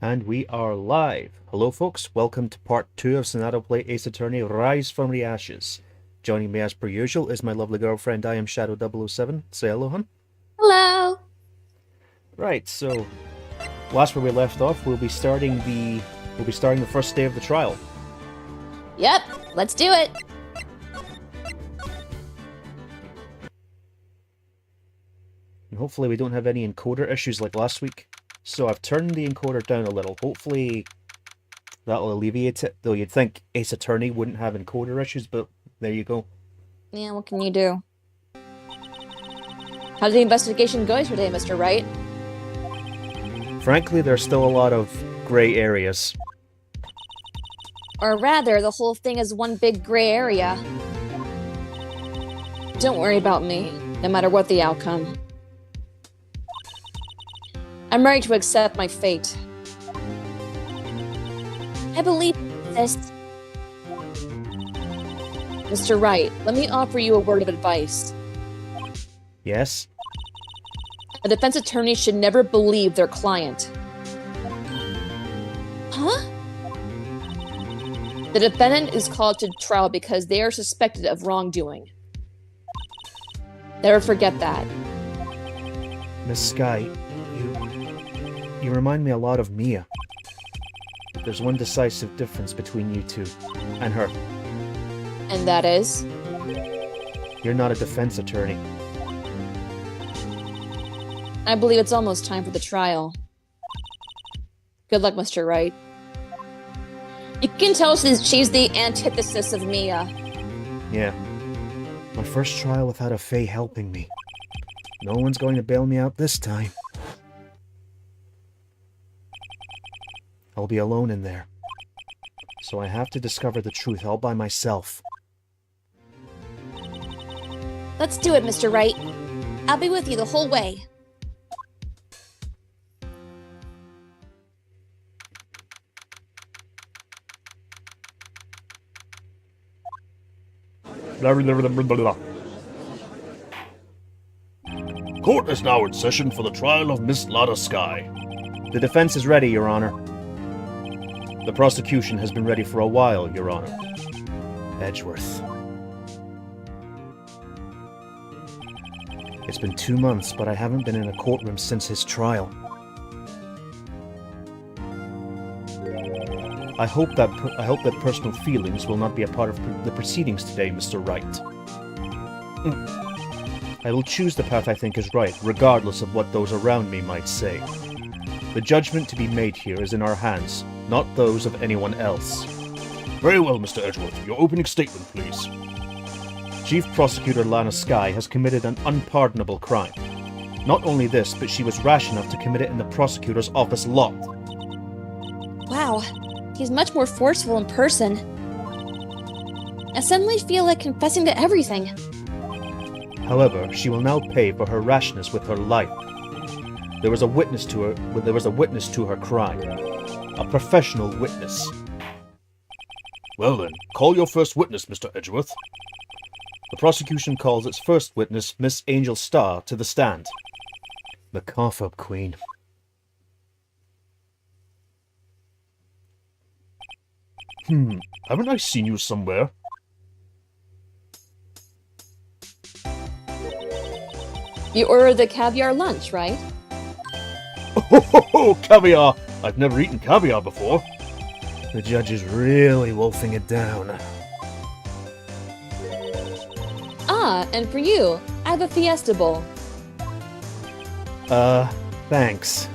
And we are live. Hello folks, welcome to part 2 of Sonadow Play Ace Attorney Rise from the Ashes. Joining me as per usual is my lovely girlfriend IMShadow 007. Say hello, hun. Hello. Right, so last where we left off, we'll be starting the first day of the trial. Yep, let's do it. And hopefully we don't have any encoder issues like last week. So I've turned the encoder down a little. Hopefully that'll alleviate it. Though you'd think Ace Attorney wouldn't have encoder issues, but there you go. Yeah, what can you do? How's the investigation going today, Mr. Wright? Frankly, there's still a lot of gray areas. Or rather, the whole thing is one big gray area. Don't worry about me, no matter what the outcome. I'm ready to accept my fate. I believe this. Mr. Wright, let me offer you a word of advice. Yes? A defense attorney should never believe their client. Huh? The defendant is called to trial because they are suspected of wrongdoing. Never forget that. Miss Sky, you remind me a lot of Mia. But there's one decisive difference between you two and her. And that is? You're not a defense attorney. I believe it's almost time for the trial. Good luck, Mr. Wright. You can tell she's the antithesis of Mia. Yeah. My first trial without a Fae helping me. No one's going to bail me out this time. I'll be alone in there. So I have to discover the truth all by myself. Let's do it, Mr. Wright. I'll be with you the whole way. Court is now in session for the trial of Miss Lada Sky. The defense is ready, Your Honor. The prosecution has been ready for a while, Your Honor. Edgeworth. It's been 2 months, but I haven't been in a courtroom since his trial. I hope that personal feelings will not be a part of the proceedings today, Mr. Wright. I will choose the path I think is right, regardless of what those around me might say. The judgment to be made here is in our hands, not those of anyone else. Very well, Mr. Edgeworth. Your opening statement, please. Chief Prosecutor Lana Sky has committed an unpardonable crime. Not only this, but she was rash enough to commit it in the prosecutor's office locked. Wow, he's much more forceful in person. I suddenly feel like confessing to everything. However, she will now pay for her rashness with her life. There was a witness to her crime. A professional witness. Well then, call your first witness, Mr. Edgeworth. The prosecution calls its first witness, Miss Angel Starr, to the stand. The cough-up queen. Haven't I seen you somewhere? You ordered the caviar lunch, right? Oh, caviar! I've never eaten caviar before. The judge is really wolfing it down. Ah, and for you, I have a Fiesta Bowl. Thanks.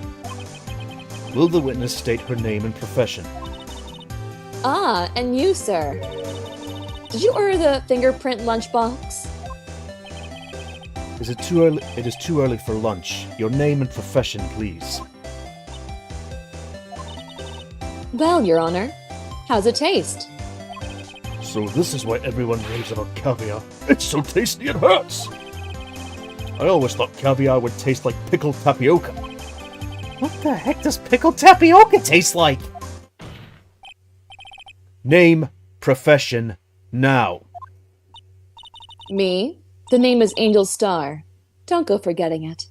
Will the witness state her name and profession? Ah, and you, sir. Did you order the fingerprint lunchbox? Is it too early? It is too early for lunch. Your name and profession, please. Well, Your Honor, how's it taste? So this is why everyone raves about caviar. It's so tasty it hurts! I always thought caviar would taste like pickled tapioca. What the heck does pickled tapioca taste like? Name, profession, now. Me? The name is Angel Starr. Don't go forgetting it.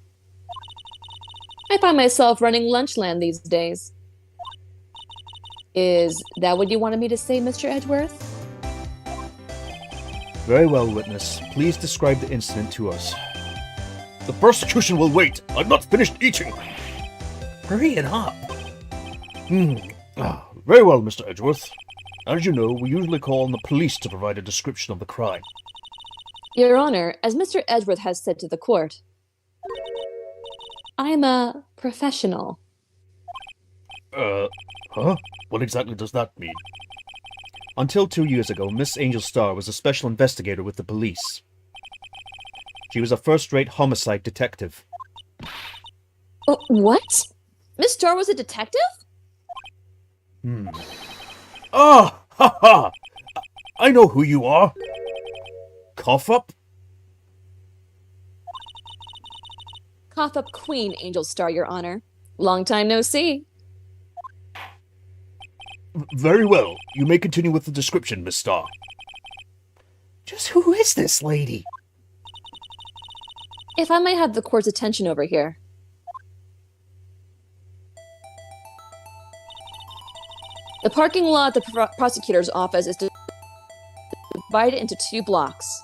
I find myself running Lunchland these days. Is that what you wanted me to say, Mr. Edgeworth? Very well, witness. Please describe the incident to us. The prosecution will wait. I'm not finished eating. Hurry it up. Very well, Mr. Edgeworth. As you know, we usually call on the police to provide a description of the crime. Your Honor, as Mr. Edgeworth has said to the court, I'm a professional. Huh? What exactly does that mean? Until 2 years ago, Miss Angel Starr was a special investigator with the police. She was a first-rate homicide detective. What? Miss Starr was a detective? Ah! Ha ha! I know who you are. Cough up? Cough up Queen, Angel Starr, Your Honor. Long time no see. Very well. You may continue with the description, Miss Starr. Just who is this lady? If I may have the court's attention over here. The parking lot at the prosecutor's office is divided into 2 blocks.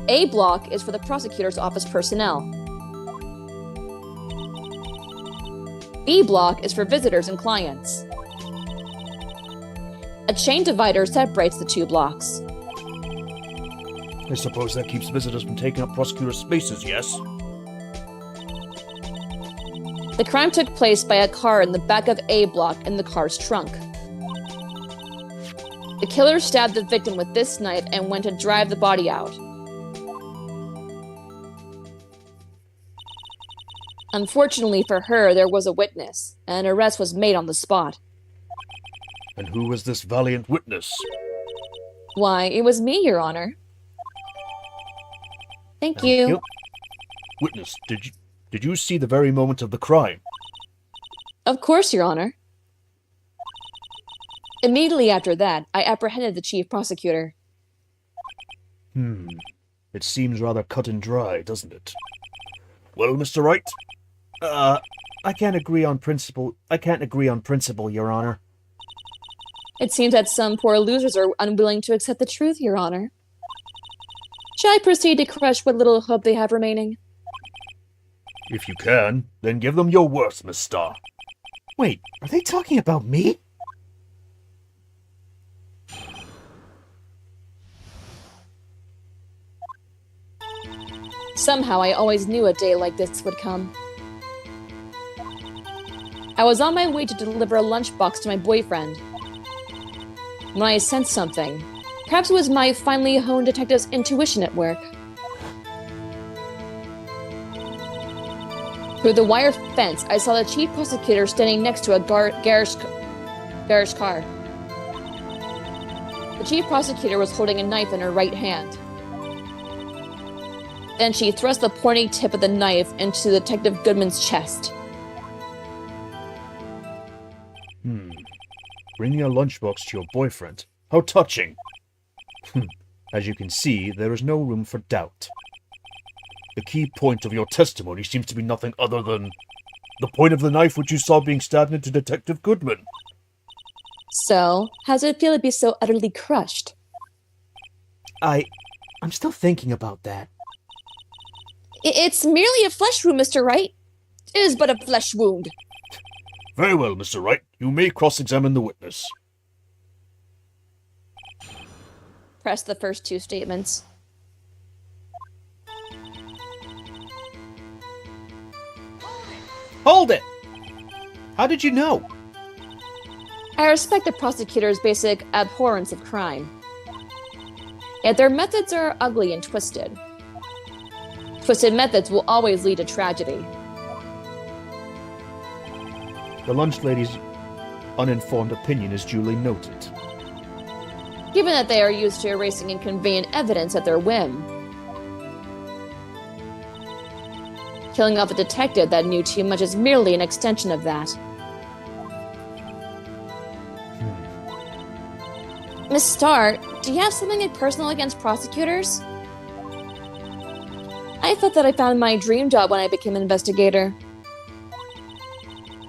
A block is for the prosecutor's office personnel. B block is for visitors and clients. A chain divider separates the 2 blocks. I suppose that keeps visitors from taking up prosecutor spaces, yes? The crime took place by a car in the back of A block in the car's trunk. The killer stabbed the victim with this knife and went to drive the body out. Unfortunately for her, there was a witness, and an arrest was made on the spot. And who was this valiant witness? Why, it was me, Your Honor. Thank you. Witness, did you see the very moment of the crime? Of course, Your Honor. Immediately after that, I apprehended the chief prosecutor. It seems rather cut and dry, doesn't it? Well, Mr. Wright? I can't agree on principle. Your Honor. It seems that some poor losers are unwilling to accept the truth, Your Honor. Shall I proceed to crush what little hope they have remaining? If you can, then give them your worst, Miss Starr. Wait, are they talking about me? Somehow I always knew a day like this would come. I was on my way to deliver a lunchbox to my boyfriend when I sensed something. Perhaps it was my finely honed detective's intuition at work. Through the wire fence, I saw the chief prosecutor standing next to a garage car. The chief prosecutor was holding a knife in her right hand. Then she thrust the pointy tip of the knife into Detective Goodman's chest. Bringing a lunchbox to your boyfriend. How touching. As you can see, there is no room for doubt. The key point of your testimony seems to be nothing other than the point of the knife which you saw being stabbed into Detective Goodman. So, how does it feel to be so utterly crushed? I'm still thinking about that. It's merely a flesh wound, Mr. Wright. It is but a flesh wound. Very well, Mr. Wright. You may cross-examine the witness. Press the first 2 statements. Hold it! How did you know? I respect the prosecutor's basic abhorrence of crime. Yet their methods are ugly and twisted. Twisted methods will always lead to tragedy. The lunch lady's uninformed opinion is duly noted. Given that they are used to erasing inconvenient evidence at their whim. Killing off a detective that knew too much is merely an extension of that. Miss Starr, do you have something personal against prosecutors? I thought that I found my dream job when I became an investigator.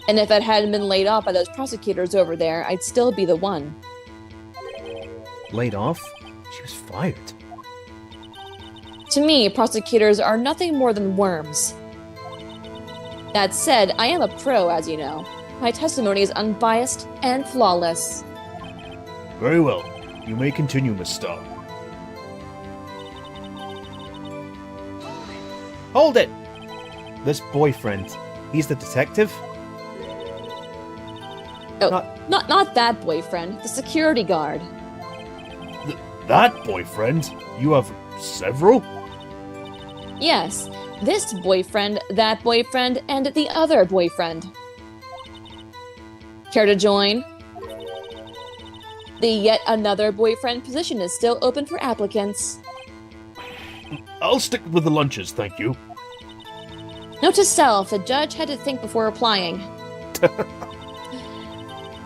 And if I hadn't been laid off by those prosecutors over there, I'd still be the one. Laid off? She was fired. To me, prosecutors are nothing more than worms. That said, I am a pro, as you know. My testimony is unbiased and flawless. Very well. You may continue, Miss Starr. Hold it! This boyfriend, he's the detective? Oh, not that boyfriend, the security guard. That boyfriend? You have several? Yes, this boyfriend, that boyfriend, and the other boyfriend. Care to join? The yet another boyfriend position is still open for applicants. I'll stick with the lunches, thank you. Note to self, the judge had to think before applying.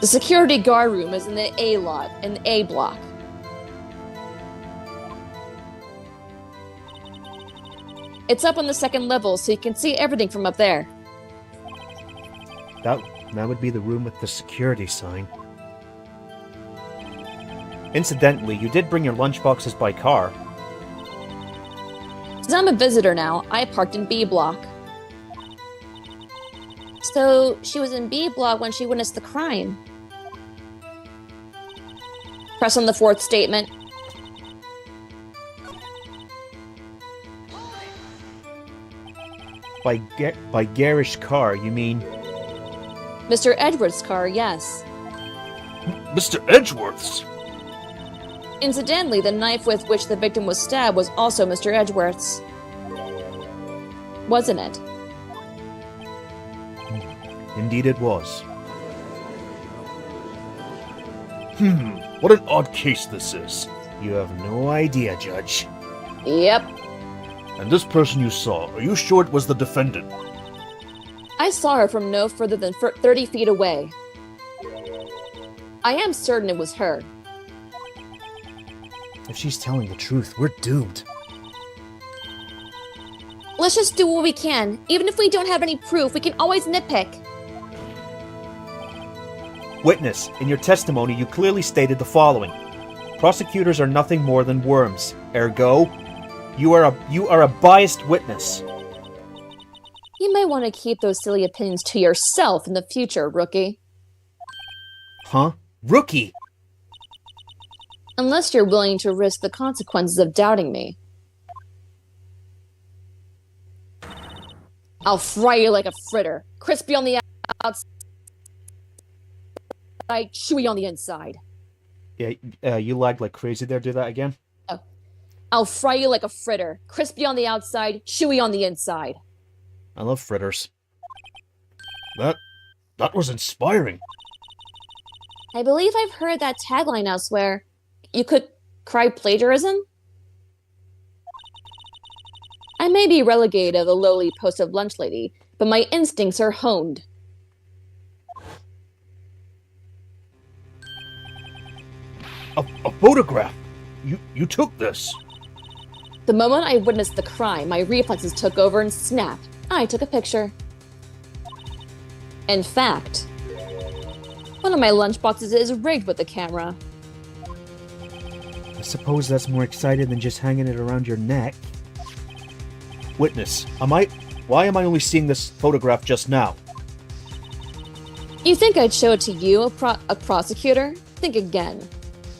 The security guard room is in the A lot, in the A block. It's up on the 2nd level, so you can see everything from up there. That would be the room with the security sign. Incidentally, you did bring your lunchboxes by car. Since I'm a visitor now, I parked in B block. So she was in B block when she witnessed the crime. Press on the fourth statement. By garish car, you mean... Mr. Edwards' car, yes. Mr. Edgeworth's? Incidentally, the knife with which the victim was stabbed was also Mr. Edgeworth's. Wasn't it? Indeed it was. What an odd case this is. You have no idea, Judge. Yep. And this person you saw, are you sure it was the defendant? I saw her from no further than 30 feet away. I am certain it was her. If she's telling the truth, we're doomed. Let's just do what we can. Even if we don't have any proof, we can always nitpick. Witness, in your testimony you clearly stated the following. Prosecutors are nothing more than worms. Ergo, you are a biased witness. You may want to keep those silly opinions to yourself in the future, rookie. Huh? Rookie? Unless you're willing to risk the consequences of doubting me. I'll fry you like a fritter. Crispy on the outside, chewy on the inside. Yeah, you lagged like crazy there. Do that again. Oh. I'll fry you like a fritter. Crispy on the outside, chewy on the inside. I love fritters. That was inspiring. I believe I've heard that tagline elsewhere. You could cry plagiarism? I may be relegated to the lowly post of lunch lady, but my instincts are honed. A photograph. You took this. The moment I witnessed the crime, my reflexes took over and snap. I took a picture. In fact, one of my lunchboxes is rigged with the camera. I suppose that's more exciting than just hanging it around your neck. Witness, why am I only seeing this photograph just now? You think I'd show it to you, a prosecutor? Think again.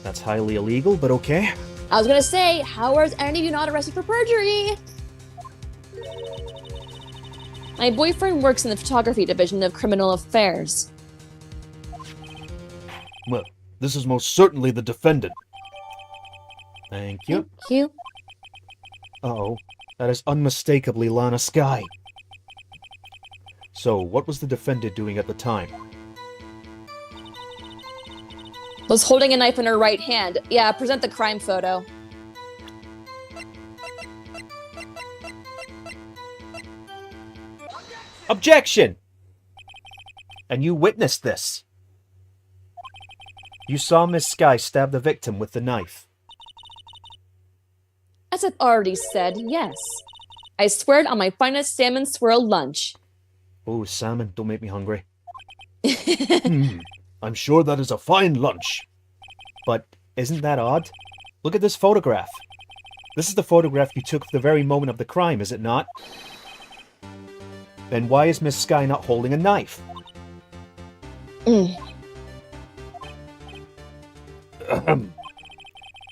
That's highly illegal, but okay. I was gonna say, how are any of you not arrested for perjury? My boyfriend works in the photography division of criminal affairs. Well, this is most certainly the defendant. Thank you. Thank you. Uh-oh. That is unmistakably Lana Skye. So, what was the defendant doing at the time? Was holding a knife in her right hand. Yeah, present the crime photo. Objection! And you witnessed this. You saw Miss Skye stab the victim with the knife. As I've already said, yes. I swear it on my finest salmon swirl lunch. Oh, salmon, don't make me hungry. I'm sure that is a fine lunch. But isn't that odd? Look at this photograph. This is the photograph you took of the very moment of the crime, is it not? Then why is Miss Skye not holding a knife?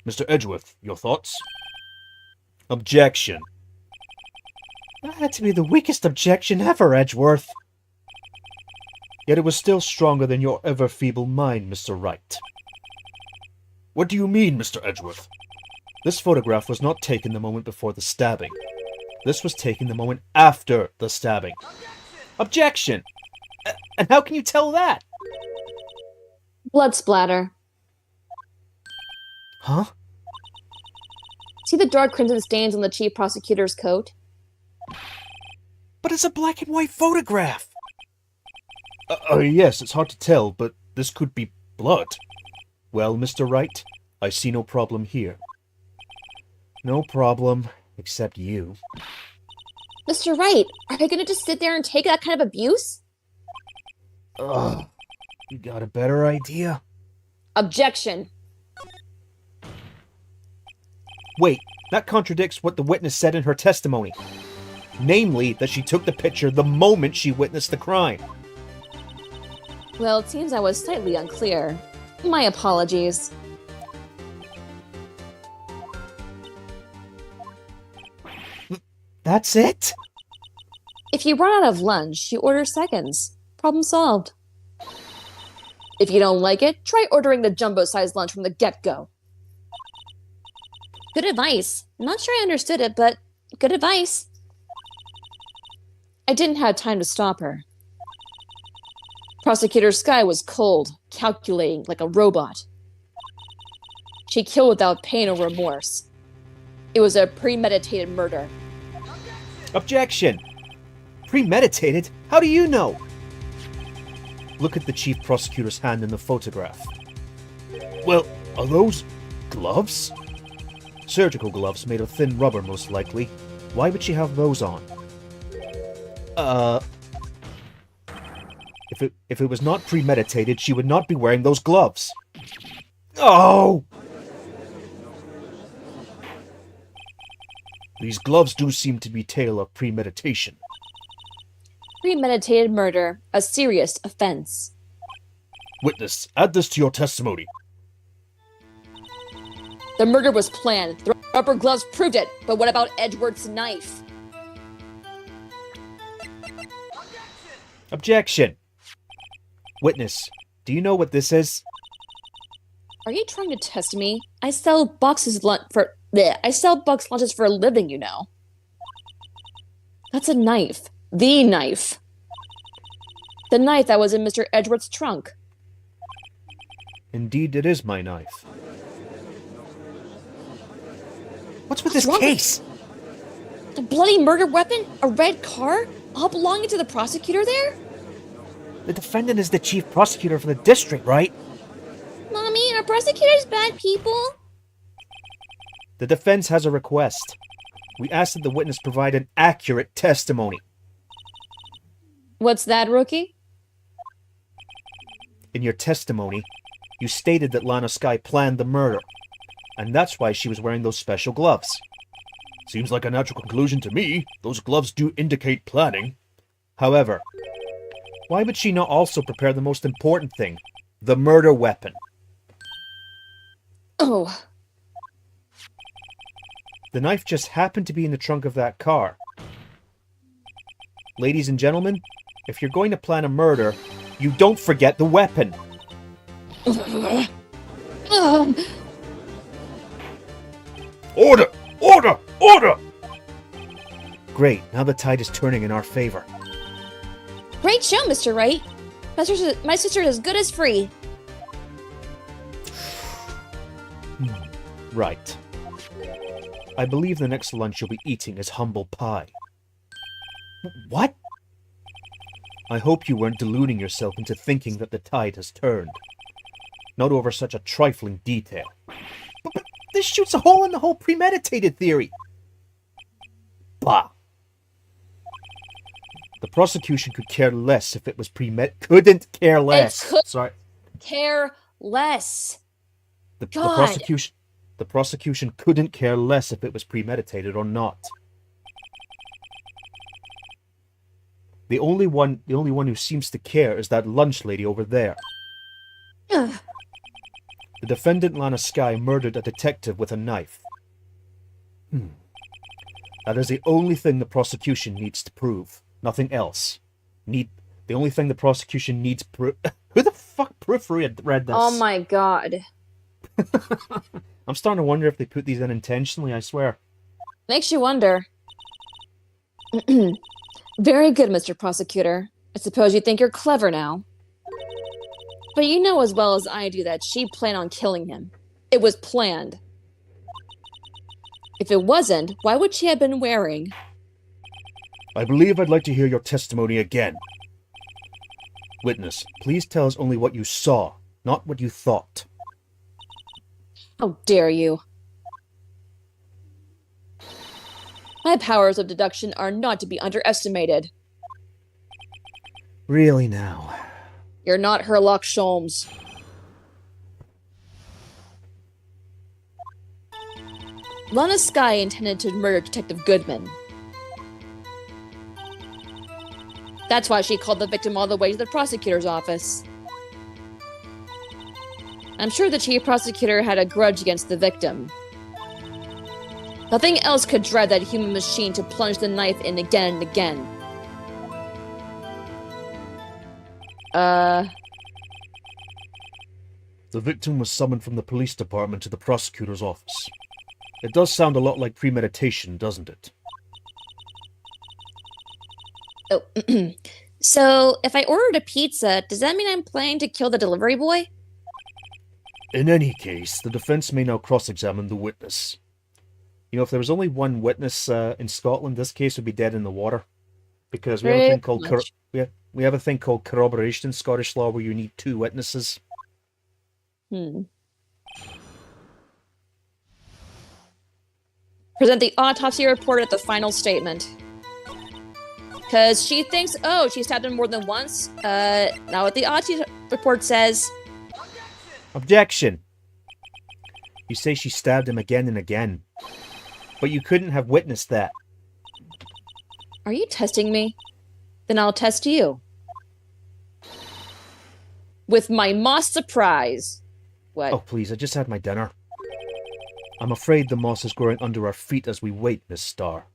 Mr. Edgeworth, your thoughts? Objection. That had to be the weakest objection ever, Edgeworth. Yet it was still stronger than your ever-feeble mind, Mr. Wright. What do you mean, Mr. Edgeworth? This photograph was not taken the moment before the stabbing. This was taken the moment after the stabbing. Objection! And how can you tell that? Blood splatter. Huh? See the dark crimson stains on the chief prosecutor's coat? But it's a black and white photograph! Yes, it's hard to tell, but this could be blood. Well, Mr. Wright, I see no problem here. No problem, except you. Mr. Wright, are you gonna just sit there and take that kind of abuse? Ugh. You got a better idea? Objection. Wait, that contradicts what the witness said in her testimony. Namely, that she took the picture the moment she witnessed the crime. Well, it seems I was slightly unclear. My apologies. That's it? If you run out of lunch, you order seconds. Problem solved. If you don't like it, try ordering the jumbo-sized lunch from the get-go. Good advice. I'm not sure I understood it, but good advice. I didn't have time to stop her. Prosecutor Sky was cold, calculating like a robot. She killed without pain or remorse. It was a premeditated murder. Objection! Premeditated? How do you know? Look at the chief prosecutor's hand in the photograph. Well, are those gloves? Surgical gloves made of thin rubber, most likely. Why would she have those on? If it was not premeditated, she would not be wearing those gloves. Oh! These gloves do seem to be tale of premeditation. Premeditated murder, a serious offense. Witness, add this to your testimony. The murder was planned. The rubber gloves proved it. But what about Edward's knife? Objection! Witness, do you know what this is? Are you trying to test me? I sell box lunches for a living, you know. That's a knife. The knife. The knife that was in Mr. Edward's trunk. Indeed, it is my knife. What's with What's this wrong? case? The bloody murder weapon? A red car? All belonging to the prosecutor there? The defendant is the chief prosecutor for the district, right? Mommy, are prosecutors bad people? The defense has a request. We ask that the witness provide an accurate testimony. What's that, rookie? In your testimony, you stated that Lana Sky planned the murder, and that's why she was wearing those special gloves. Seems like a natural conclusion to me. Those gloves do indicate planning. However, why would she not also prepare the most important thing, the murder weapon? Oh, The knife just happened to be in the trunk of that car. Ladies and gentlemen, if you're going to plan a murder, you don't forget the weapon. Order! Order! Order! Great, now the tide is turning in our favor. great show, Mr. Wright. My sister is as good as free. Right. I believe the next lunch you'll be eating is humble pie. What? I hope you weren't deluding yourself into thinking that the tide has turned. Not over such a trifling detail. But this shoots a hole in the whole premeditated theory. Bah. The prosecution could care less if it was couldn't care less. could- Sorry. Care less. The God. prosecution couldn't care less if it was premeditated or not. The only one who seems to care is that lunch lady over there. Ugh. The defendant, Lana Sky, murdered a detective with a knife. That is the only thing the prosecution needs to prove. Nothing else. The only thing the prosecution needs proof. Who the fuck proofread this? Oh my god. I'm starting to wonder if they put these in intentionally, I swear. Makes you wonder. Very good, Mr. Prosecutor. I suppose you think you're clever now. But you know as well as I do that she planned on killing him. It was planned. If it wasn't, why would she have been wearing? I believe I'd like to hear your testimony again. Witness, please tell us only what you saw, not what you thought. How dare you? My powers of deduction are not to be underestimated. Really now. You're not Herlock Sholmes. Lana Skye intended to murder Detective Goodman. That's why she called the victim all the way to the prosecutor's office. I'm sure the chief prosecutor had a grudge against the victim. Nothing else could drive that human machine to plunge the knife in again and again. The victim was summoned from the police department to the prosecutor's office. It does sound a lot like premeditation, doesn't it? Oh, so if I ordered a pizza, does that mean I'm planning to kill the delivery boy? In any case, the defense may now cross-examine the witness. You know, if there was only one witness in Scotland, this case would be dead in the water. Because we have a thing called we have a thing called corroboration in Scottish law where you need 2 witnesses. Present the autopsy report at the final statement. Because she thinks, oh, she stabbed him more than once. Now what the autopsy report says... Objection! You say she stabbed him again and again. But you couldn't have witnessed that. Are you testing me? Then I'll test you. With my moss surprise. What? Oh, please, I just had my dinner. I'm afraid the moss is growing under our feet as we wait, Miss Starr.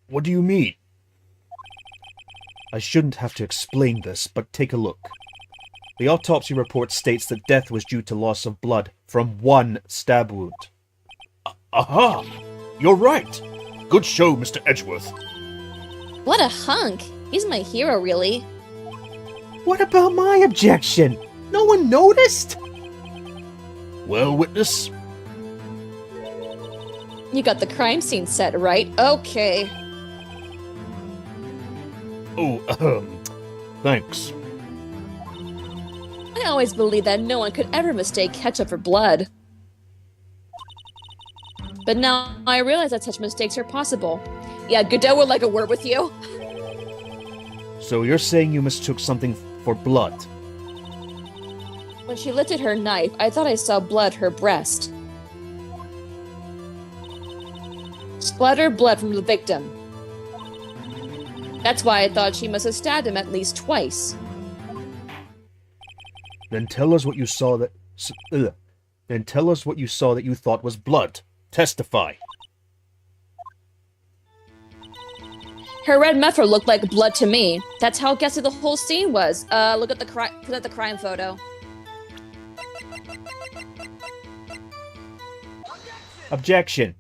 What do you mean? I shouldn't have to explain this, but take a look. The autopsy report states that death was due to loss of blood from 1 stab wound. Aha! You're right! Good show, Mr. Edgeworth. What a hunk! He's my hero, really. What about my objection? No one noticed? Well, witness? You got the crime scene set, right? Okay. Oh, thanks. I always believed that no one could ever mistake ketchup for blood. But now I realize that such mistakes are possible. Yeah, Godot would like a word with you. So you're saying you mistook something for blood? When she lifted her knife, I thought I saw blood her breast. Splattered blood from the victim. That's why I thought she must have stabbed him at least twice. Then tell us what you saw that... Then tell us what you saw that you thought was blood. Testify. Her red meffer looked like blood to me. That's how guessy the whole scene was. Look at the crime photo. Objection.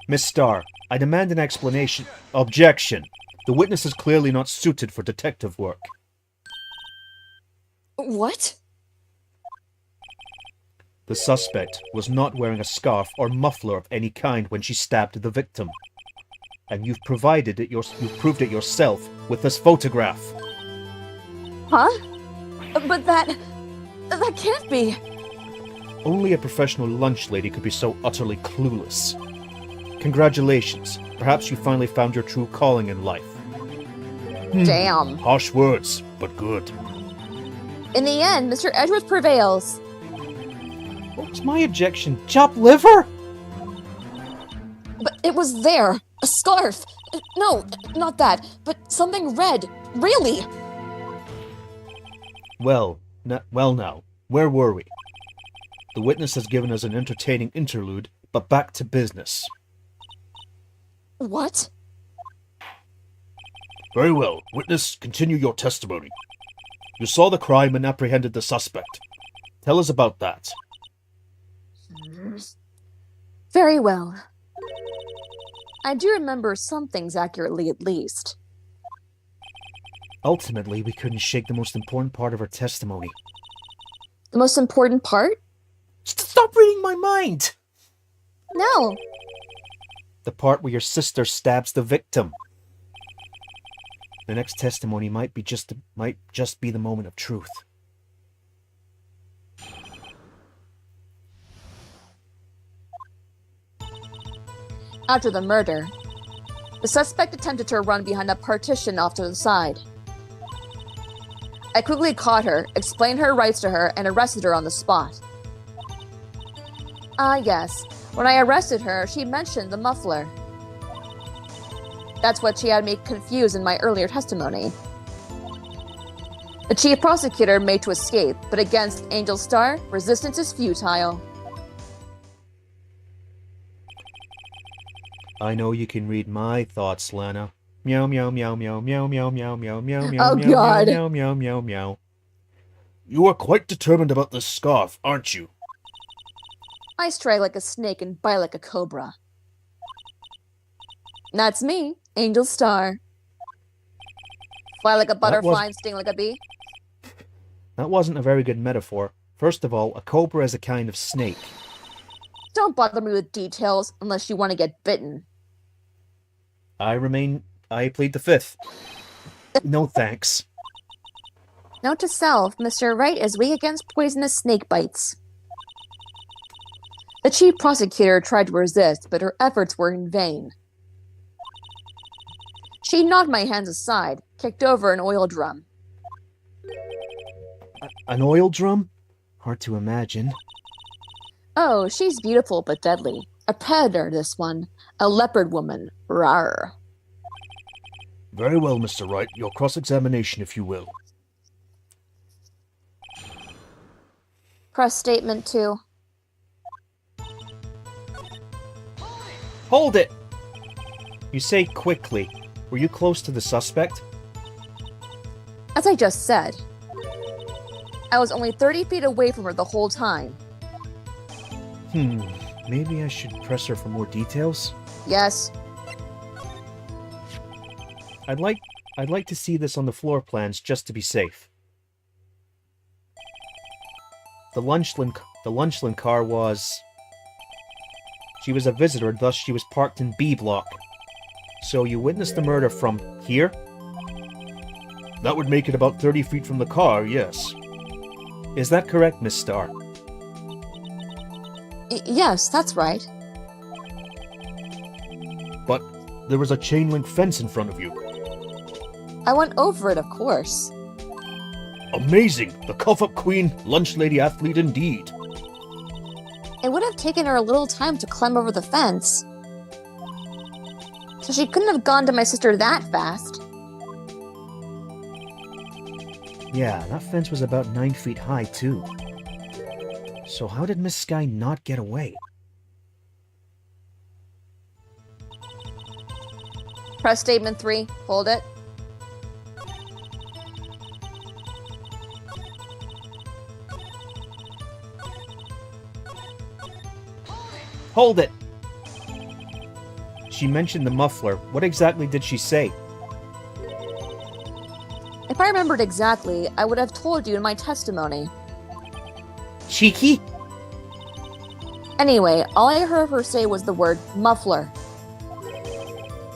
Miss Starr, I demand an explanation. Objection. The witness is clearly not suited for detective work. What? The suspect was not wearing a scarf or muffler of any kind when she stabbed the victim. And you've proved it yourself with this photograph. Huh? But that can't be. Only a professional lunch lady could be so utterly clueless. Congratulations. Perhaps you finally found your true calling in life. Damn. Harsh words, but good. In the end, Mr. Edgeworth prevails. What was my objection? Chopped liver? But it was there. A scarf. No, not that. But something red. Really? Well now, where were we? The witness has given us an entertaining interlude, but back to business. What? Very well. Witness, continue your testimony. You saw the crime and apprehended the suspect. Tell us about that. Very well. I do remember some things accurately, at least. Ultimately, we couldn't shake the most important part of her testimony. The most important part? Stop reading my mind! No. The part where your sister stabs the victim. The next testimony might just be the moment of truth. After the murder, The suspect attempted to run behind a partition off to the side. I quickly caught her, explained her rights to her, and arrested her on the spot. Ah, yes. When I arrested her, she mentioned the muffler. That's what she had me confused in my earlier testimony. The chief prosecutor made to escape, but against Angel Star, resistance is futile. I know you can read my thoughts, Lana. Meow meow meow meow meow meow meow meow meow meow Oh, meow God. meow meow meow meow. You are quite determined about this scarf, aren't you? I strike like a snake and bite like a cobra. That's me, Angel Star. Fly like a butterfly and sting like a bee. That wasn't a very good metaphor. First of all, a cobra is a kind of snake. Don't bother me with details unless you want to get bitten. I plead the fifth. No thanks. Note to self, Mr. Wright is weak against poisonous snake bites. The chief prosecutor tried to resist, but her efforts were in vain. She knocked my hands aside, kicked over an oil drum. An oil drum? Hard to imagine. Oh, she's beautiful but deadly. A predator, this one. A leopard woman. Rawr. Very well, Mr. Wright. Your cross-examination, if you will. Press statement 2. Hold it! You say quickly. Were you close to the suspect? As I just said, I was only 30 feet away from her the whole time. Maybe I should press her for more details? Yes. I'd like to see this on the floor plans just to be safe. The Lunchland car was... She was a visitor, thus she was parked in B block. So you witnessed the murder from here? That would make it about 30 feet from the car, yes. Is that correct, Miss Starr? Yes, that's right. But there was a chain link fence in front of you. I went over it, of course. Amazing! The cuff-up queen, lunch lady athlete indeed. It would have taken her a little time to climb over the fence. So she couldn't have gone to my sister that fast. Yeah, that fence was about 9 feet high, too. So how did Miss Sky not get away? Press statement 3. Hold it. Hold it! She mentioned the muffler. What exactly did she say? If I remembered exactly, I would have told you in my testimony. Cheeky? Anyway, all I heard her say was the word muffler.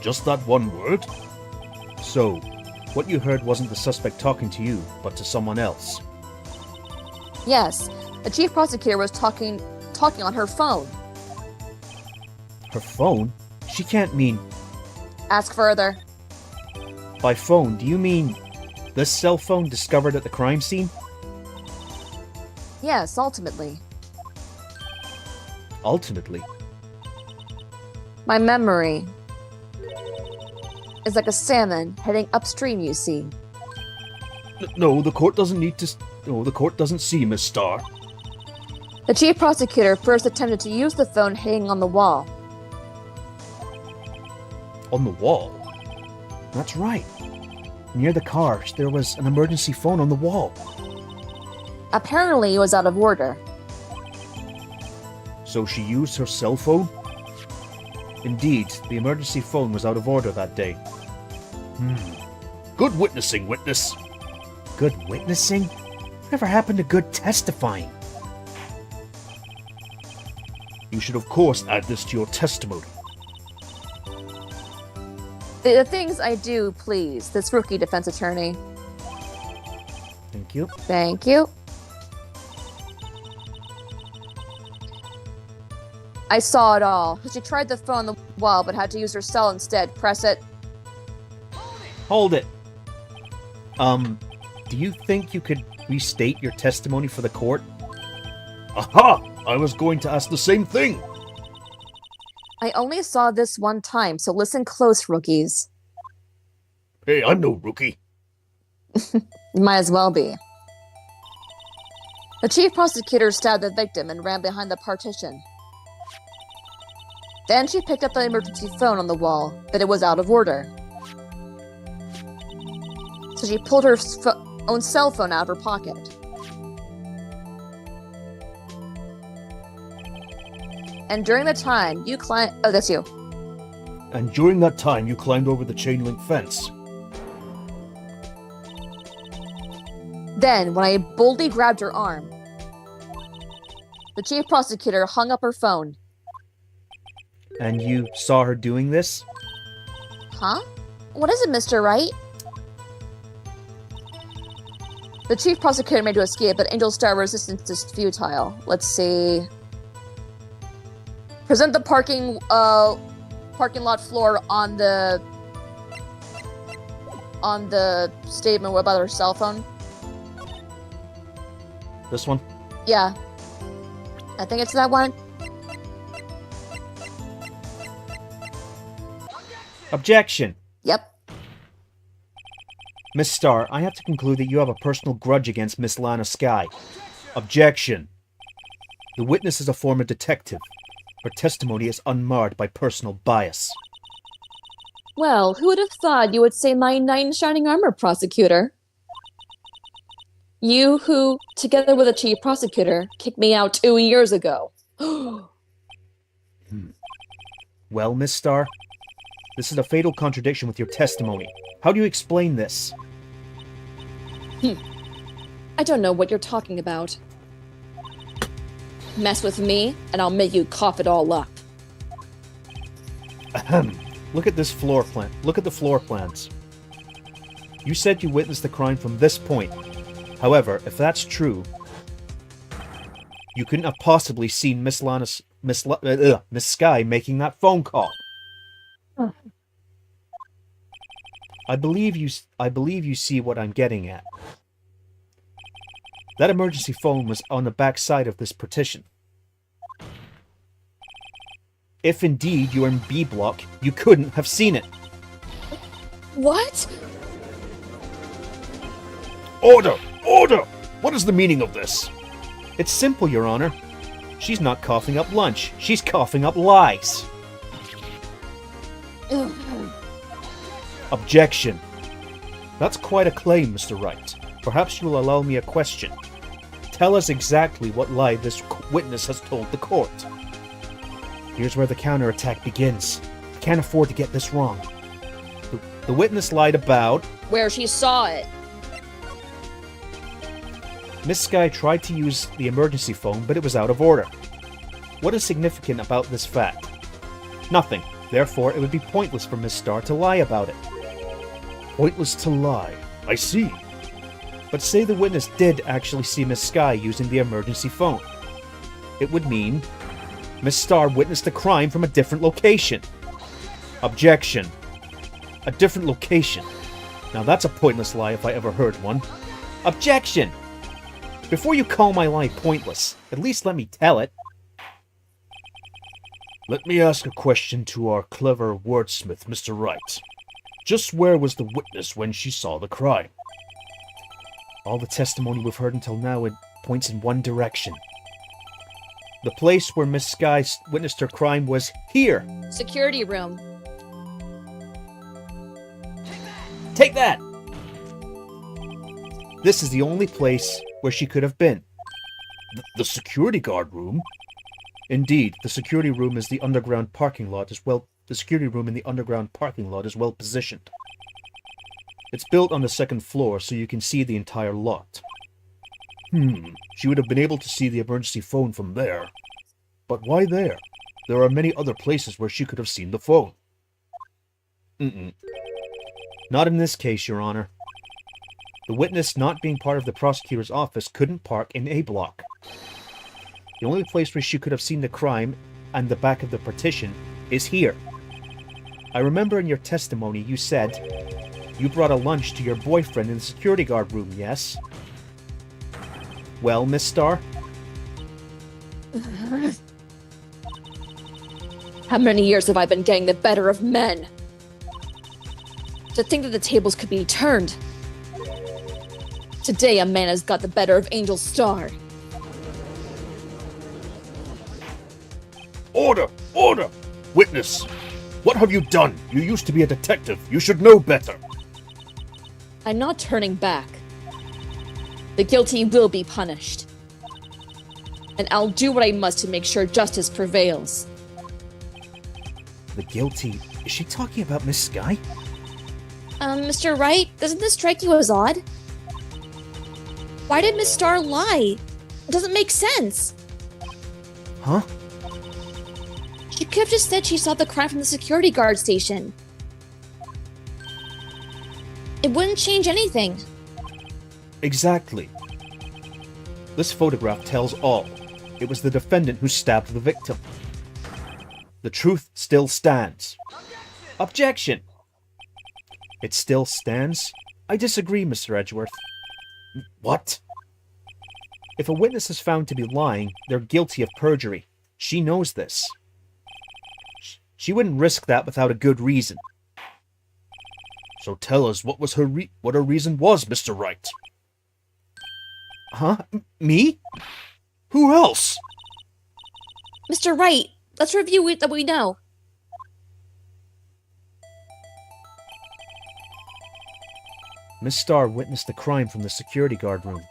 Just that one word? So, what you heard wasn't the suspect talking to you, but to someone else. Yes, the chief prosecutor was talking on her phone. Her phone? She can't mean... Ask further. By phone, do you mean this cell phone discovered at the crime scene? Yes, ultimately. Ultimately? My memory is like a salmon heading upstream, you see. No, the court doesn't need to... No, the court doesn't see, Miss Starr. The chief prosecutor first attempted to use the phone hanging on the wall. On the wall? That's right. Near the car, there was an emergency phone on the wall. Apparently, it was out of order. So she used her cell phone? Indeed, the emergency phone was out of order that day. Good witnessing, witness. Good witnessing? Whatever happened to good testifying? You should of course add this to your testimony. The things I do, please, this rookie defense attorney. Thank you. Thank you. I saw it all. She tried the phone on the wall, but had to use her cell instead. Press it. Hold it. Do you think you could restate your testimony for the court? Aha! I was going to ask the same thing. I only saw this one time, so listen close, rookies. Hey, I'm no rookie. You might as well be. The chief prosecutor stabbed the victim and ran behind the partition. Then she picked up the emergency phone on the wall, but it was out of order. So she pulled her own cell phone out of her pocket. And during the time, you climbed... Oh, that's you. And during that time, you climbed over the chain link fence. Then, when I boldly grabbed her arm, the chief prosecutor hung up her phone. And you saw her doing this? Huh? What is it, Mr. Wright? The chief prosecutor made to escape, but Angel Star resistance is futile. Let's see. Present the parking lot floor on the statement about her cell phone. This one? Yeah. I think it's that one. Objection! Yep. Miss Starr, I have to conclude that you have a personal grudge against Miss Lana Skye. Objection! The witness is a former detective. Her testimony is unmarred by personal bias. Well, who would have thought you would say my knight in shining armor, prosecutor? You who, together with the chief prosecutor, kicked me out 2 years ago. Well, Miss Starr, this is a fatal contradiction with your testimony. How do you explain this? I don't know what you're talking about. Mess with me, and I'll make you cough it all up. Ahem. Look at this floor plan. Look at the floor plans. You said you witnessed the crime from this point. However, if that's true, you couldn't have possibly seen Miss Skye making that phone call. I believe you see what I'm getting at. That emergency phone was on the back side of this partition. If indeed you are in B block, you couldn't have seen it. What? Order! Order! What is the meaning of this? It's simple, Your Honor. She's not coughing up lunch. She's coughing up lies. Objection. That's quite a claim, Mr. Wright. Perhaps you will allow me a question. Tell us exactly what lie this witness has told the court. Here's where the counterattack begins. I can't afford to get this wrong. The witness lied about... Where she saw it. Miss Skye tried to use the emergency phone, but it was out of order. What is significant about this fact? Nothing. Therefore, it would be pointless for Miss Starr to lie about it. Pointless to lie. I see. But say the witness did actually see Miss Skye using the emergency phone. It would mean Miss Starr witnessed the crime from a different location. Objection. A different location. Now that's a pointless lie if I ever heard one. Objection! Before you call my lie pointless, at least let me tell it. Let me ask a question to our clever wordsmith, Mr. Wright. Just where was the witness when she saw the crime? All the testimony we've heard until now points in one direction. The place where Miss Skye witnessed her crime was here. Security room. Take that! This is the only place where she could have been. The security guard room? Indeed, the security room is the underground parking lot as well. The security room in the underground parking lot is well positioned. It's built on the second floor, so you can see the entire lot. She would have been able to see the emergency phone from there. But why there? There are many other places where she could have seen the phone. Not in this case, Your Honor. The witness, not being part of the prosecutor's office, couldn't park in A block. The only place where she could have seen the crime and the back of the partition is here. I remember in your testimony you said you brought a lunch to your boyfriend in the security guard room, yes? Well, Miss Starr? How many years have I been getting the better of men? To think that the tables could be turned. Today a man has got the better of Angel Star. Order! Order! Witness! What have you done? You used to be a detective. You should know better. I'm not turning back. The guilty will be punished. And I'll do what I must to make sure justice prevails. The guilty... Is she talking about Miss Sky? Mr. Wright, doesn't this strike you as odd? Why did Miss Starr lie? It doesn't make sense. Huh? She could have just said she saw the crime from the security guard station. It wouldn't change anything. Exactly. This photograph tells all. It was the defendant who stabbed the victim. The truth still stands. Objection! It still stands? I disagree, Mr. Edgeworth. What? If a witness is found to be lying, they're guilty of perjury. She knows this. She wouldn't risk that without a good reason. So tell us what her reason was, Mr. Wright. Huh? Me? Who else? Mr. Wright, let's review what we know. Miss Starr witnessed the crime from the security guard room.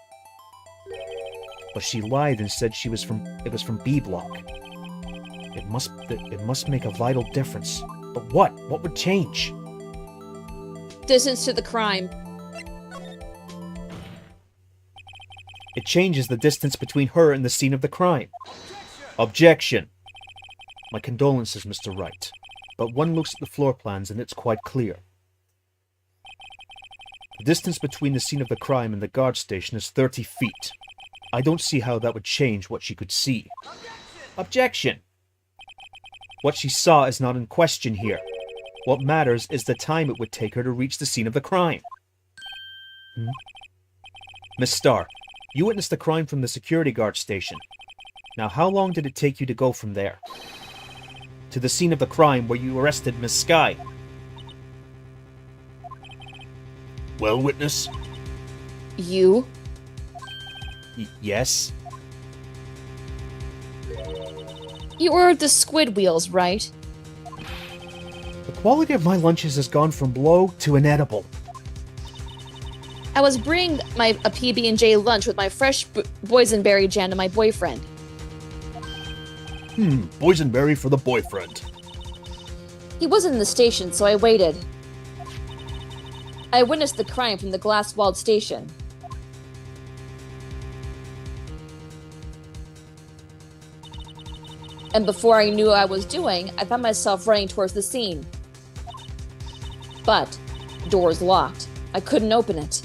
But she lied and said it was from B block. It must make a vital difference. But what? What would change? Distance to the crime. It changes the distance between her and the scene of the crime. Objection! My condolences, Mr. Wright. But one looks at the floor plans and it's quite clear. The distance between the scene of the crime and the guard station is 30 feet. I don't see how that would change what she could see. Objection! What she saw is not in question here. What matters is the time it would take her to reach the scene of the crime. Miss Starr, you witnessed the crime from the security guard station. Now, how long did it take you to go from there to the scene of the crime where you arrested Miss Sky? Well, witness? You? Yes? You ordered the squid wheels, right? The quality of my lunches has gone from below to inedible. I was bringing a PB&J lunch with my fresh boysenberry jam to my boyfriend. Boysenberry for the boyfriend. He wasn't in the station, so I waited. I witnessed the crime from the glass-walled station. And before I knew what I was doing, I found myself running towards the scene. But the door was locked. I couldn't open it.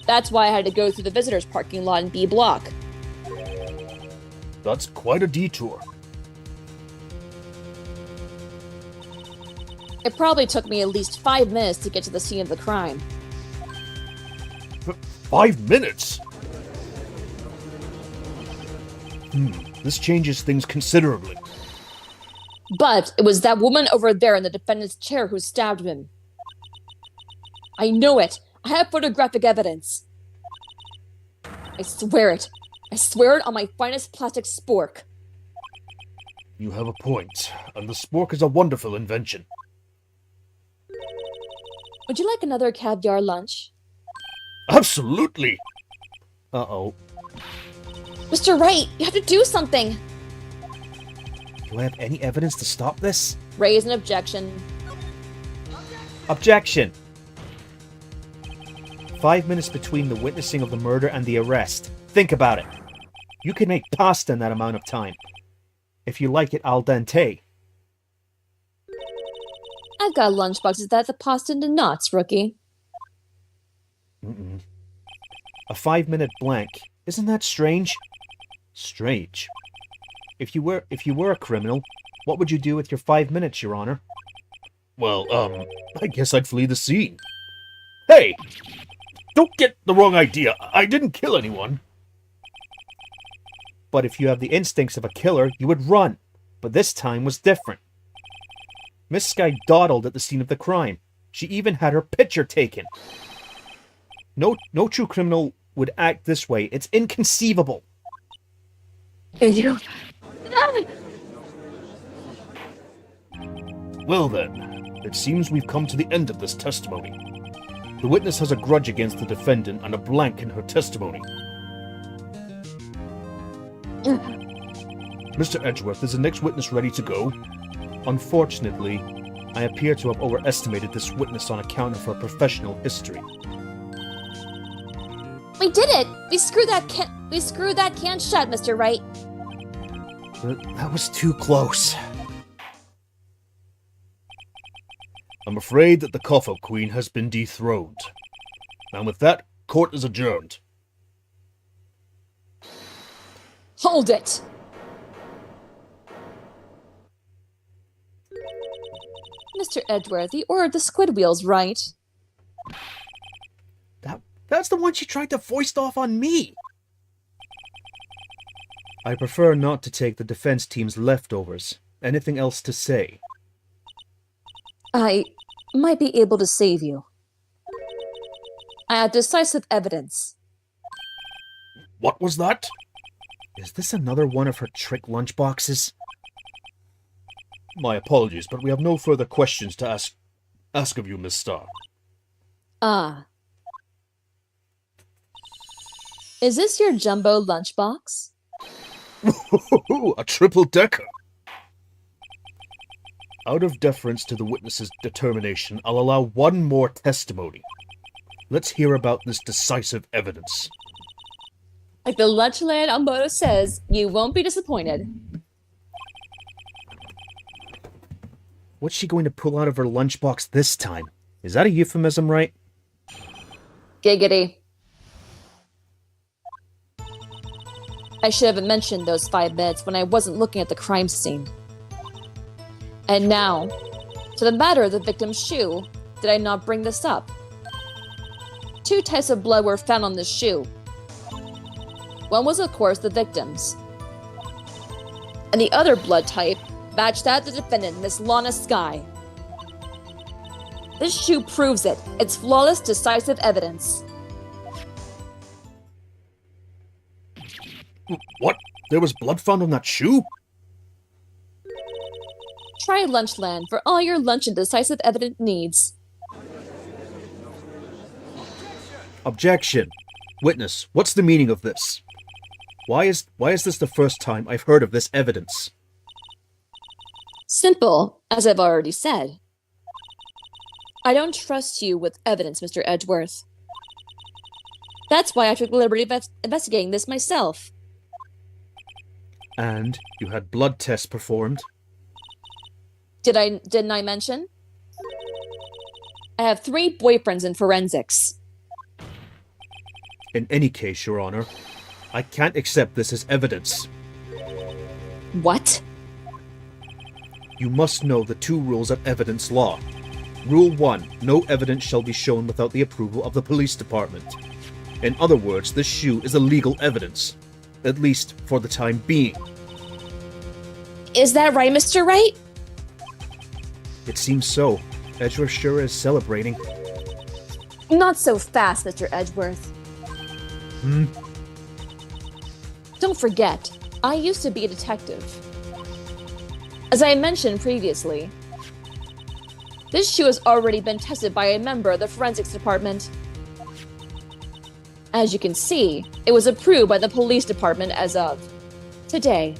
That's why I had to go through the visitors parking lot in B block. That's quite a detour. It probably took me at least 5 minutes to get to the scene of the crime. 5 minutes? This changes things considerably. But it was that woman over there in the defendant's chair who stabbed him. I know it. I have photographic evidence. I swear it. I swear it on my finest plastic spork. You have a point, and the spork is a wonderful invention. Would you like another caviar lunch? Absolutely! Uh-oh. Mr. Wright, you have to do something! Do I have any evidence to stop this? Raise an objection. Objection! 5 minutes between the witnessing of the murder and the arrest. Think about it. You can make pasta in that amount of time. If you like it al dente. I've got lunchboxes that pasta into knots, rookie. Mm-mm. A 5-minute blank. Isn't that strange? Strange. If you were a criminal, what would you do with your 5 minutes, Your Honor? Well, I guess I'd flee the scene. Hey! Don't get the wrong idea. I didn't kill anyone. But if you have the instincts of a killer, you would run. But this time was different. Miss Sky dawdled at the scene of the crime. She even had her picture taken. No true criminal would act this way. It's inconceivable. You... Well then, it seems we've come to the end of this testimony. The witness has a grudge against the defendant and a blank in her testimony. Mr. Edgeworth, is the next witness ready to go? Unfortunately, I appear to have overestimated this witness on account of her professional history. We did it! We screwed that can shut, Mr. Wright. That was too close. I'm afraid that the Coffin Queen has been dethroned. And with that, court is adjourned. Hold it! Mr. Edgeworth, you ordered the squid wheels, right? That's the one she tried to foist off on me! I prefer not to take the defense team's leftovers. Anything else to say? I might be able to save you. I have decisive evidence. What was that? Is this another one of her trick lunchboxes? My apologies, but we have no further questions to ask of you, Miss Starr. Ah. Is this your jumbo lunchbox? A triple-decker! Out of deference to the witness's determination, I'll allow one more testimony. Let's hear about this decisive evidence. Like the Lunchland on Moto says, you won't be disappointed. What's she going to pull out of her lunchbox this time? Is that a euphemism, right? Giggity. I should have mentioned those 5 minutes when I wasn't looking at the crime scene. And now, to the matter of the victim's shoe, did I not bring this up? 2 types of blood were found on this shoe. One was, of course, the victim's. And the other blood type matched that of the defendant, Miss Lana Sky. This shoe proves it. It's flawless, decisive evidence. What? There was blood found on that shoe? Try Lunchland for all your lunch and decisive evidence needs. Objection. Witness, what's the meaning of this? Why is this the first time I've heard of this evidence? Simple, as I've already said. I don't trust you with evidence, Mr. Edgeworth. That's why I took the liberty of investigating this myself. And you had blood tests performed? Didn't I mention? I have 3 boyfriends in forensics. In any case, Your Honor, I can't accept this as evidence. What? You must know the 2 rules of evidence law. Rule 1, no evidence shall be shown without the approval of the police department. In other words, this shoe is illegal evidence, at least for the time being. Is that right, Mr. Wright? It seems so. Edgeworth sure is celebrating. Not so fast, Mr. Edgeworth. Don't forget, I used to be a detective. As I mentioned previously, this shoe has already been tested by a member of the forensics department. As you can see, it was approved by the police department as of today.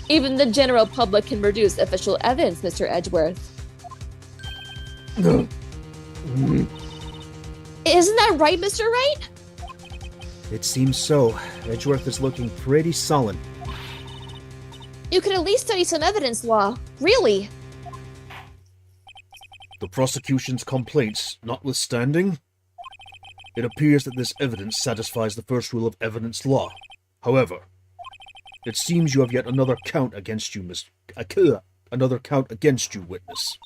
Even the general public can produce official evidence, Mr. Edgeworth. Isn't that right, Mr. Wright? It seems so. Edgeworth is looking pretty sullen. You could at least study some evidence law. Really? The prosecution's complaints notwithstanding, it appears that this evidence satisfies the first rule of evidence law. However, it seems you have yet another count against you, another count against you, witness.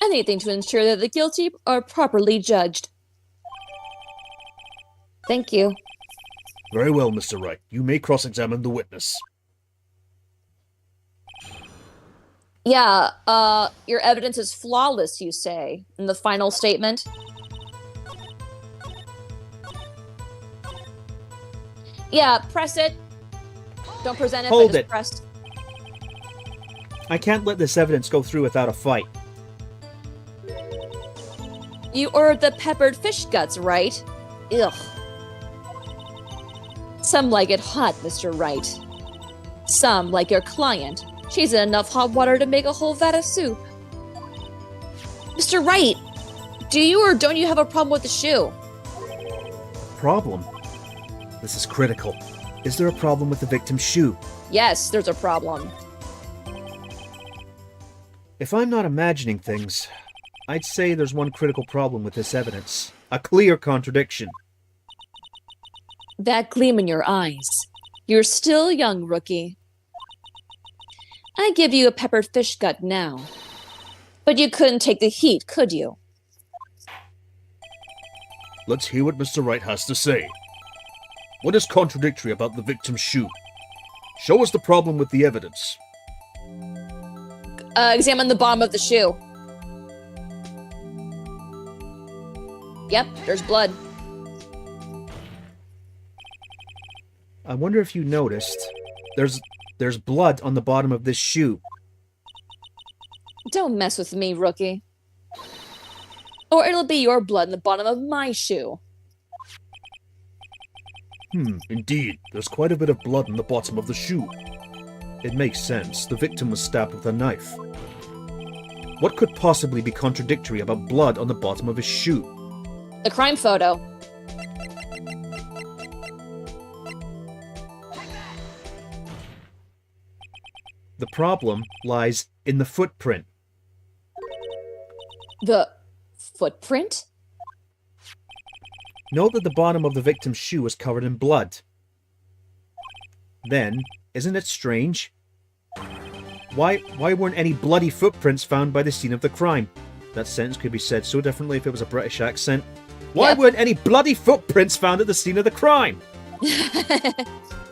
Anything to ensure that the guilty are properly judged. Thank you. Very well, Mr. Wright. You may cross-examine the witness. Yeah, your evidence is flawless, you say, in the final statement. Yeah, press it. Don't present it, Hold but just it. press. I can't let this evidence go through without a fight. You ordered the peppered fish guts, right? Ugh. Some like it hot, Mr. Wright. Some, like your client, she's in enough hot water to make a whole vat of soup. Mr. Wright, do you or don't you have a problem with the shoe? Problem? This is critical. Is there a problem with the victim's shoe? Yes, there's a problem. If I'm not imagining things, I'd say there's one critical problem with this evidence. A clear contradiction. That gleam in your eyes. You're still young, rookie. I give you a peppered fish gut now. But you couldn't take the heat, could you? Let's hear what Mr. Wright has to say. What is contradictory about the victim's shoe? Show us the problem with the evidence. Examine the bottom of the shoe. Yep, there's blood. I wonder if you noticed, there's blood on the bottom of this shoe. Don't mess with me, rookie. Or it'll be your blood in the bottom of my shoe. Indeed, there's quite a bit of blood on the bottom of the shoe. It makes sense. The victim was stabbed with a knife. What could possibly be contradictory about blood on the bottom of his shoe? The crime photo. The problem lies in the footprint. The footprint? Note that the bottom of the victim's shoe was covered in blood. Then, isn't it strange? Why weren't any bloody footprints found by the scene of the crime? That sentence could be said so differently if it was a British accent. Why Yep. weren't any bloody footprints found at the scene of the crime?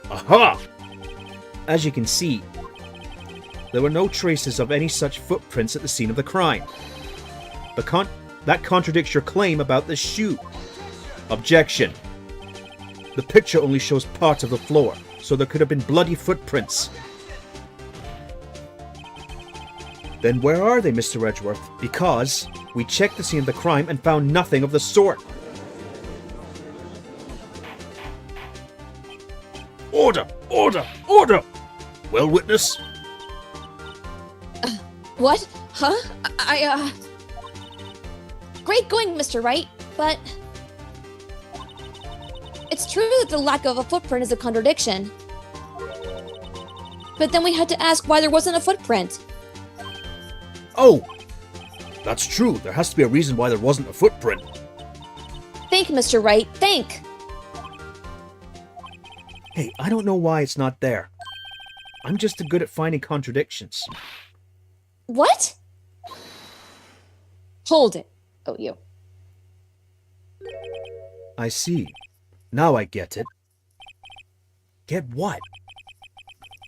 Aha! As you can see, there were no traces of any such footprints at the scene of the crime. That contradicts your claim about the shoe. Objection. The picture only shows part of the floor, so there could have been bloody footprints. Then where are they, Mr. Edgeworth? Because we checked the scene of the crime and found nothing of the sort. Order! Order! Order! Well, witness? What? Huh? Great going, Mr. Wright, but... It's true that the lack of a footprint is a contradiction. But then we had to ask why there wasn't a footprint. Oh! That's true. There has to be a reason why there wasn't a footprint. Think, Mr. Wright, think! Hey, I don't know why it's not there. I'm just good at finding contradictions. What? Hold it. Oh, you. I see. Now I get it. Get what?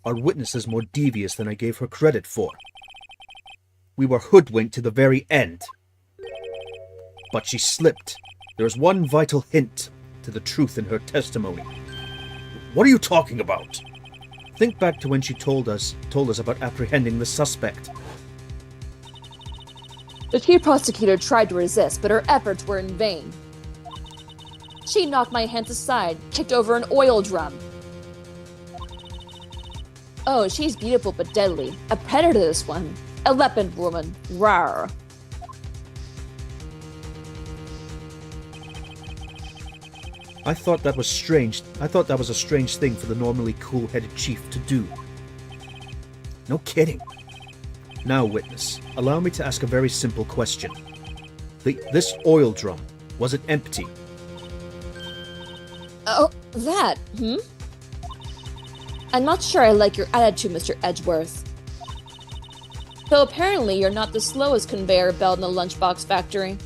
Our witness is more devious than I gave her credit for. We were hoodwinked to the very end. But she slipped. There is one vital hint to the truth in her testimony. What are you talking about? Think back to when she told us about apprehending the suspect. The chief prosecutor tried to resist, but her efforts were in vain. She knocked my hands aside, kicked over an oil drum. Oh, she's beautiful but deadly. A predator, this one. A leopard woman. Rawr. I thought that was strange. I thought that was a strange thing for the normally cool-headed chief to do. No kidding. Now, witness, allow me to ask a very simple question. This oil drum, was it empty? Oh, that, I'm not sure I like your attitude, Mr. Edgeworth. Though apparently you're not the slowest conveyor belt in the lunchbox factory.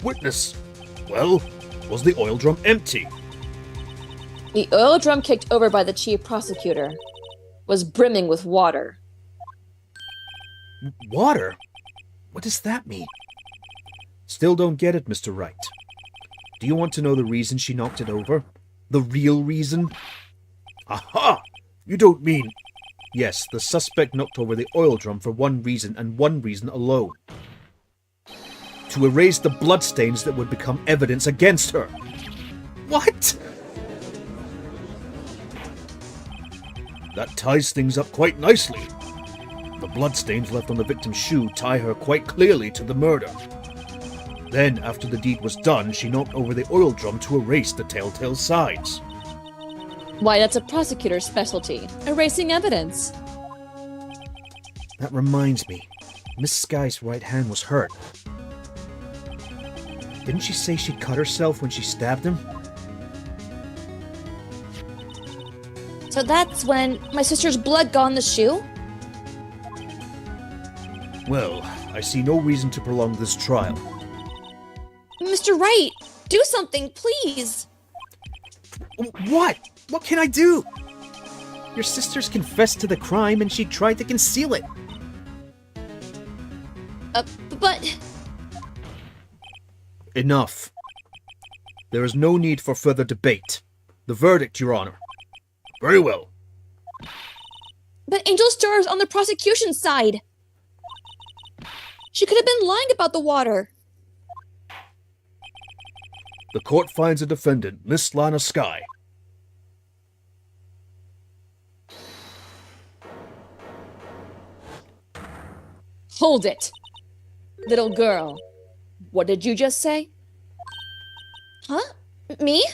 Witness. Well, was the oil drum empty? The oil drum kicked over by the chief prosecutor was brimming with water. Water? What does that mean? Still don't get it, Mr. Wright. Do you want to know the reason she knocked it over? The real reason? Aha! You don't mean... Yes, the suspect knocked over the oil drum for one reason and one reason alone. To erase the bloodstains that would become evidence against her. What? That ties things up quite nicely. The bloodstains left on the victim's shoe tie her quite clearly to the murder. Then, after the deed was done, she knocked over the oil drum to erase the telltale signs. Why, that's a prosecutor's specialty, erasing evidence. That reminds me, Miss Sky's right hand was hurt. Didn't she say she cut herself when she stabbed him? So that's when my sister's blood got on the shoe? Well, I see no reason to prolong this trial. Mr. Wright, do something, please! What? What can I do? Your sister's confessed to the crime and she tried to conceal it. But... Enough. There is no need for further debate. The verdict, Your Honor. Very well. But Angel Star is on the prosecution's side. She could have been lying about the water. The court finds a defendant, Miss Lana Sky. Hold it! Little girl, what did you just say? Huh? Me?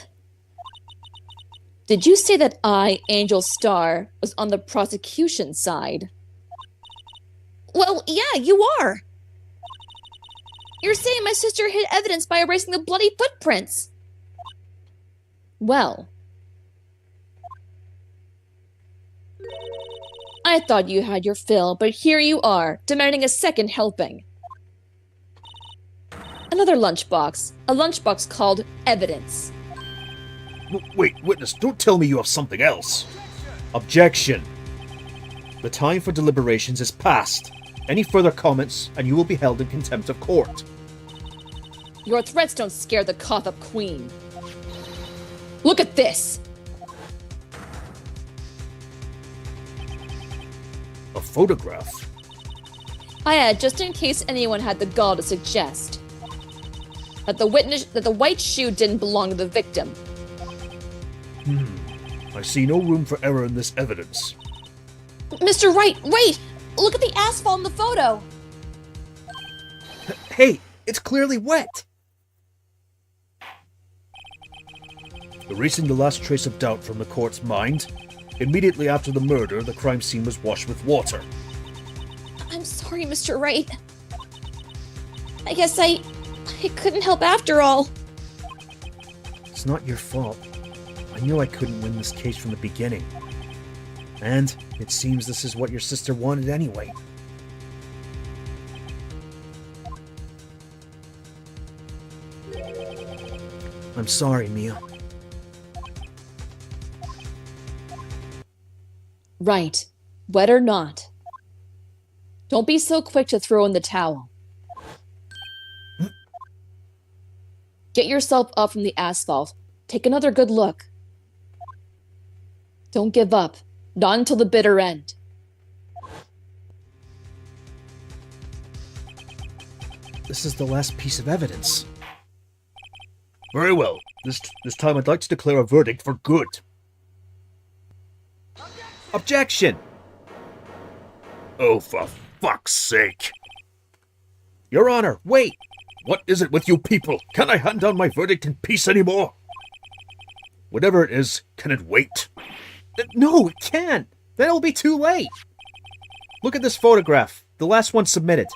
Did you say that I, Angel Star, was on the prosecution side? Well, yeah, you are. You're saying my sister hid evidence by erasing the bloody footprints. Well, I thought you had your fill, but here you are, demanding a second helping. Another lunchbox. A lunchbox called evidence. Wait, witness, don't tell me you have something else. Objection. The time for deliberations is past. Any further comments, and you will be held in contempt of court. Your threats don't scare the Kothop Queen. Look at this! A photograph? I had just in case anyone had the gall to suggest that the white shoe didn't belong to the victim. I see no room for error in this evidence. Mr. Wright, wait! Look at the asphalt in the photo! Hey, it's clearly wet! Erasing the last trace of doubt from the court's mind, immediately after the murder, the crime scene was washed with water. I'm sorry, Mr. Wright. I guess I couldn't help after all. It's not your fault. I knew I couldn't win this case from the beginning. And it seems this is what your sister wanted anyway. I'm sorry, Mia. Right. Wet or not. Don't be so quick to throw in the towel. Get yourself up from the asphalt. Take another good look. Don't give up. Not until the bitter end. This is the last piece of evidence. Very well. This time I'd like to declare a verdict for good. Objection! Oh, for fuck's sake. Your Honor, wait! What is it with you people? Can I hand down my verdict in peace anymore? Whatever it is, can it wait? No, it can't! Then it'll be too late! Look at this photograph, the last one submitted.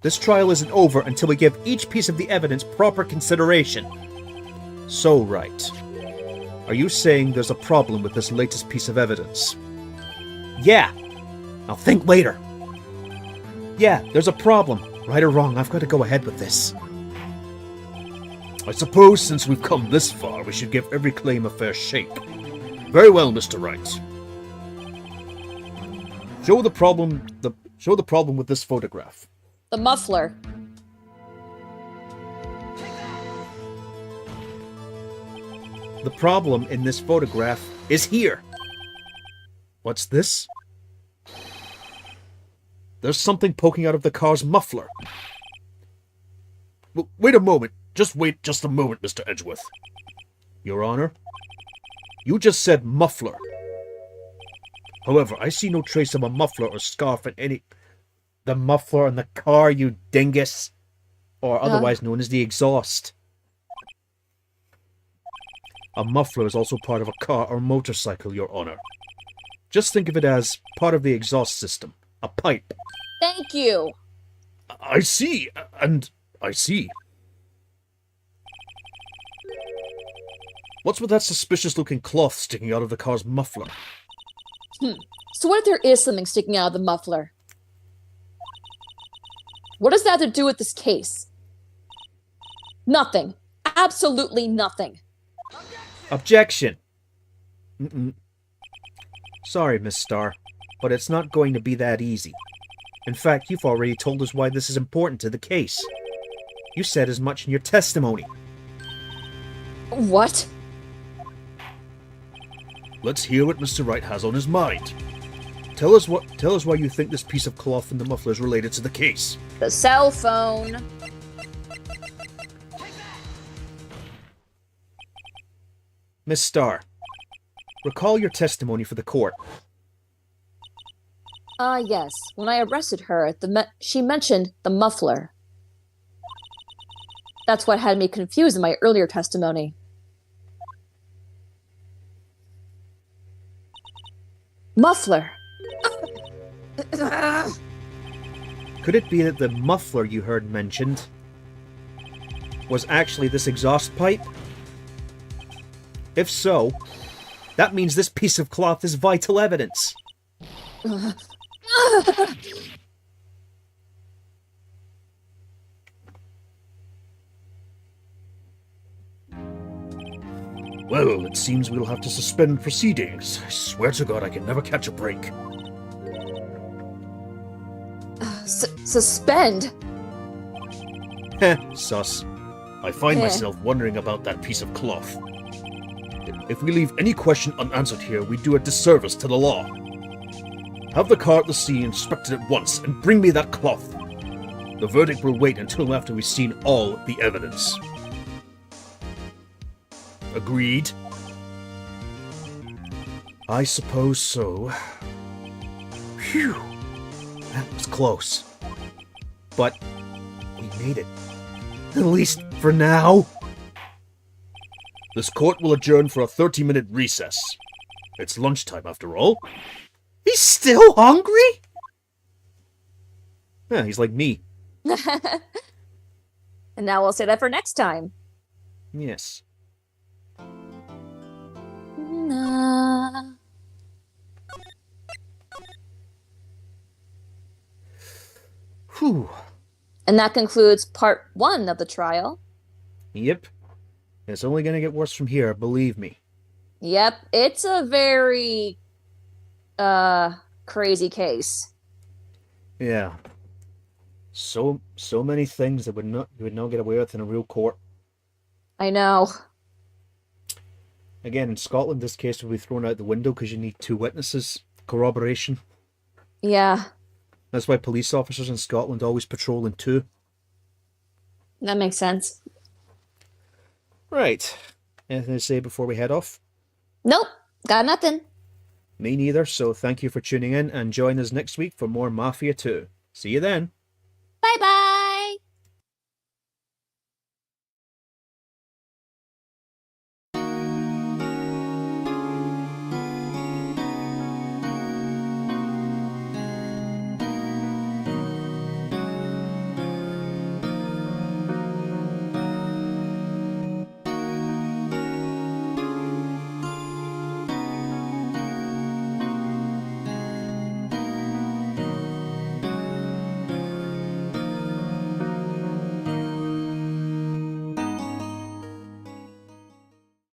This trial isn't over until we give each piece of the evidence proper consideration. So, right. Are you saying there's a problem with this latest piece of evidence? Yeah. I'll think later. Yeah, there's a problem. Right or wrong, I've got to go ahead with this. I suppose since we've come this far, we should give every claim a fair shake. Very well, Mr. Wright. Show the problem with this photograph. The muffler. The problem in this photograph is here. What's this? There's something poking out of the car's muffler. Wait a moment. Wait just a moment, Mr. Edgeworth. Your Honor, you just said muffler. However, I see no trace of a muffler or scarf in any... The muffler in the car, you dingus. Or otherwise known as the exhaust. A muffler is also part of a car or motorcycle, Your Honor. Just think of it as part of the exhaust system. A pipe. Thank you. I see, and I see. What's with that suspicious-looking cloth sticking out of the car's muffler? So what if there is something sticking out of the muffler? What does that have to do with this case? Nothing. Absolutely nothing. Objection. Sorry, Miss Starr, but it's not going to be that easy. In fact, you've already told us why this is important to the case. You said as much in your testimony. What? Let's hear what Mr. Wright has on his mind. Tell us why you think this piece of cloth in the muffler is related to the case. The cell phone. Miss Starr, recall your testimony for the court. Yes. When I arrested her, she mentioned the muffler. That's what had me confused in my earlier testimony. Muffler. Could it be that the muffler you heard mentioned was actually this exhaust pipe? If so, that means this piece of cloth is vital evidence. Well, it seems we'll have to suspend proceedings. I swear to God I can never catch a break. Suspend? Heh, sus. I find myself wondering about that piece of cloth. If we leave any question unanswered here, we do a disservice to the law. Have the car at the scene inspected at once, and bring me that cloth. The verdict will wait until after we've seen all the evidence. Agreed? I suppose so. Phew. That was close. But we made it. At least for now. This court will adjourn for a 30-minute recess. It's lunchtime, after all. He's still hungry? Yeah, he's like me. And now we'll say that for next time. Yes. Nah. Whew. And that concludes part 1 of the trial. Yep. It's only gonna get worse from here, believe me. Yep, it's a very crazy case. Yeah. So many things that you would not get away with in a real court. I know. Again, in Scotland, this case will be thrown out the window because you need 2 witnesses. Corroboration. Yeah. That's why police officers in Scotland always patrol in 2. That makes sense. Right. Anything to say before we head off? Nope. Got nothing. Me neither, so thank you for tuning in and join us next week for more Mafia 2. See you then. Bye-bye.